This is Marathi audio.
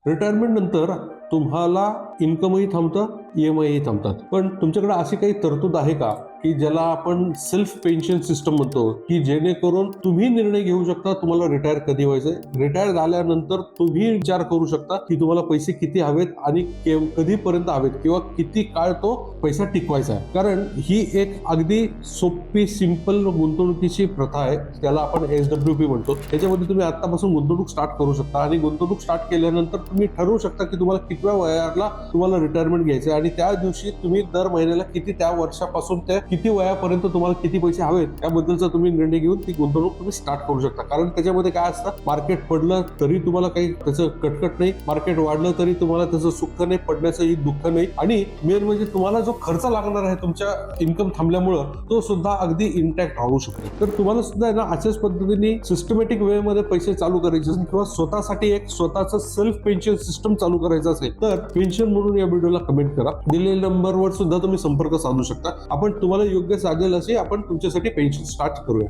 रिटायरमेंट नंतर तुम्हाला इन्कमही थांबतं, EMI थांबतात. पण तुमच्याकडे अशी काही तरतूद आहे का की ज्याला आपण सेल्फ पेन्शन सिस्टम म्हणतो, की जेणेकरून तुम्ही निर्णय घेऊ शकता तुम्हाला रिटायर कधी व्हायचंय. रिटायर झाल्यानंतर तुम्ही विचार करू शकता की तुम्हाला पैसे किती हवेत आणि कधीपर्यंत हवेत किंवा किती काळ तो पैसा टिकवायचा आहे. कारण ही एक अगदी सोपी सिंपल गुंतवणुकीची प्रथा आहे, त्याला आपण SWP म्हणतो. त्याच्यामध्ये तुम्ही आतापासून गुंतवणूक स्टार्ट करू शकता आणि गुंतवणूक स्टार्ट केल्यानंतर तुम्ही ठरवू शकता की तुम्हाला कितव्या वयाला तुम्हाला रिटायरमेंट घ्यायचं आणि त्या दिवशी तुम्ही दर महिन्याला किती, त्या वर्षापासून त्या किती वयापर्यंत तुम्हाला किती पैसे हवेत त्याबद्दलचा तुम्ही निर्णय घेऊन ती गुंतवणूक तुम्ही स्टार्ट करू शकता. कारण त्याच्यामध्ये काय असतं, मार्केट पडलं तरी तुम्हाला काही त्याचं कटकट नाही, मार्केट वाढलं तरी तुम्हाला त्याचं सुख नाही, पडण्याचंही दुःख नाही आणि मेन म्हणजे तुम्हाला जो खर्च लागणार आहे तुमच्या इन्कम थांबल्यामुळं तो सुद्धा अगदी इंटॅक्ट राहू शकतो. तर तुम्हाला सुद्धा आहे ना अशाच पद्धतीने सिस्टमॅटिक वे मध्ये पैसे चालू करायचे असेल किंवा स्वतःसाठी एक स्वतःचं सेल्फ पेन्शन सिस्टम चालू करायचं असेल तर पेन्शन म्हणून या व्हिडिओला कमेंट करा. दिलेल्या नंबरवर सुद्धा तुम्ही संपर्क साधू शकता. आपण तुम्हाला योग्य साधेल असे आपण तुमच्यासाठी पेन्शन स्टार्ट करूया.